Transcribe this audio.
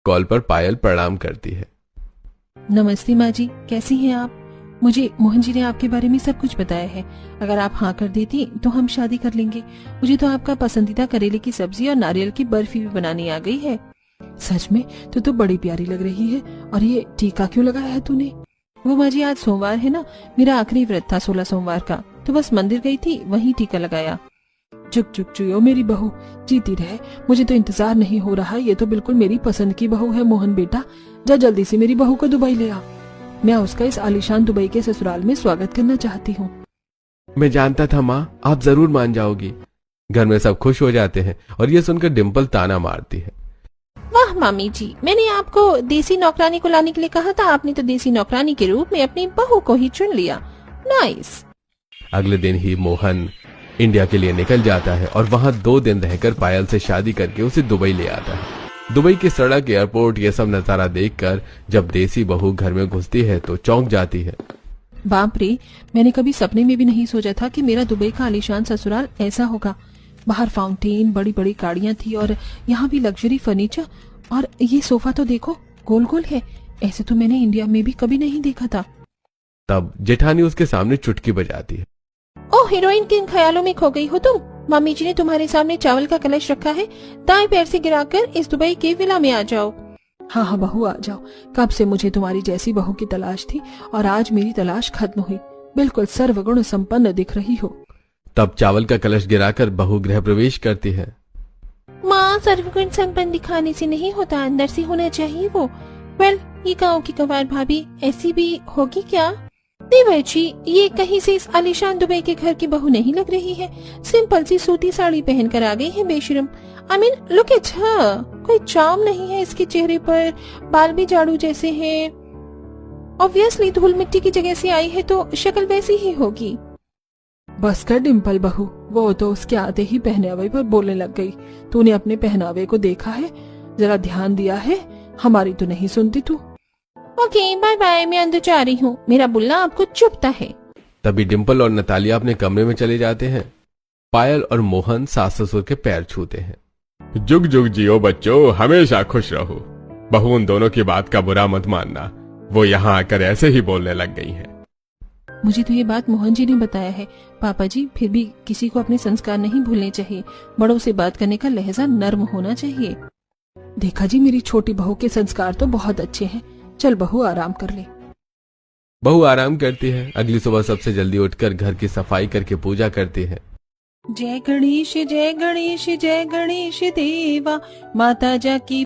Call पर पायल प्रणाम करती है। नमस्ते माँ जी, कैसी हैं आप? मुझे मोहन जी ने आपके बारे में सब कुछ बताया है। अगर आप हाँ कर देती तो हम शादी कर लेंगे। मुझे तो आपका पसंदीदा करेले की सब्जी और नारियल की बर्फी भी बनानी आ गई है। सच में तो बड़ी प्यारी लग रही है। और ये टीका क्यों लगाया है तूने? वो माँ जी, आज सोमवार है ना, मेरा आखिरी व्रत था 16 सोमवार का, तो बस मंदिर गई थी, वहीं टीका लगाया। चुप चुप चुयो मेरी बहू, जीती रहे। मुझे तो इंतजार नहीं हो रहा। ये तो बिल्कुल मेरी पसंद की बहू है। मोहन बेटा, जा जल्दी से मेरी बहू को दुबई ले आ। मैं उसका इस आलीशान दुबई के ससुराल में स्वागत करना चाहती हूँ। मैं जानता था माँ, आप जरूर मान जाओगी। घर में सब खुश हो जाते हैं और ये सुनकर डिम्पल ताना मारती है। वाह मामी जी, मैंने आपको देसी नौकरानी को लाने के लिए कहा था, आपने तो देसी नौकरानी के रूप में अपनी बहू को ही चुन लिया। नाइस। अगले दिन ही मोहन इंडिया के लिए निकल जाता है और वहाँ 2 दिन रहकर पायल से शादी करके उसे दुबई ले आता है। दुबई की सड़क, एयरपोर्ट, ये सब नजारा देखकर जब देसी बहू घर में घुसती है तो चौंक जाती है। बाप रे, मैंने कभी सपने में भी नहीं सोचा था कि मेरा दुबई का आलीशान ससुराल ऐसा होगा। बाहर फाउंटेन, बड़ी बड़ी गाड़ियां थी और यहाँ भी लग्जरी फर्नीचर। और ये सोफा तो देखो, गोल गोल है। ऐसे तो मैंने इंडिया में भी कभी नहीं देखा था। तब जेठानी उसके सामने चुटकी बजाती है। ओ हीरोइन, किन ख्यालों में खो गई हो तुम? मम्मी जी ने तुम्हारे सामने चावल का कलश रखा है, दाएं पैर से गिराकर इस दुबई के विला में आ जाओ। हाँ हाँ बहू, आ जाओ। कब से मुझे तुम्हारी जैसी बहू की तलाश थी और आज मेरी तलाश खत्म हुई। बिल्कुल सर्वगुण संपन्न दिख रही हो। तब चावल का कलश गिराकर बहू गृह प्रवेश करती है। माँ, सर्वगुण संपन्न दिखाने से नहीं होता, अंदर से होना चाहिए वो। वेल, ये गाँव की गंवार भाभी ऐसी भी होगी क्या? देवर जी, ये कहीं से इस आलीशान दुबई के घर की बहू नहीं लग रही है। सिंपल सी सूती साड़ी पहनकर आ गई है बेशरम। I mean look at her. कोई चार्म नहीं है इसके चेहरे पर, बाल भी झाड़ू जैसे हैं। ऑब्वियसली धूल मिट्टी की जगह से आई है तो शक्ल वैसी ही होगी। बस कर डिम्पल बहू, वो तो उसके आते ही पहनावे पर बोलने लग गई। तूने अपने पहनावे को देखा है? जरा ध्यान दिया है? हमारी तो नहीं सुनती तू। ओके बाय बाय, मैं अंदर जा रही हूँ। मेरा बुल्ला आपको चुभता है। तभी डिम्पल और नतालिया अपने कमरे में चले जाते हैं। पायल और मोहन सास ससुर के पैर छूते हैं। जुग जुग जियो बच्चों, हमेशा खुश रहो। बहू उन दोनों की बात का बुरा मत मानना, वो यहाँ आकर ऐसे ही बोलने लग गई हैं। मुझे तो ये बात मोहन जी ने बताया है। पापा जी, फिर भी किसी को अपने संस्कार नहीं भूलने चाहिए। बड़ों से बात करने का लहजा नर्म होना चाहिए। देखा जी, मेरी छोटी बहू के संस्कार तो बहुत अच्छे हैं। चल बहू, आराम कर ले। बहू आराम करती है। अगली सुबह सबसे जल्दी उठकर घर की सफाई करके पूजा करती है। जय गणेश जय गणेश जय गणेश देवा, माता जा की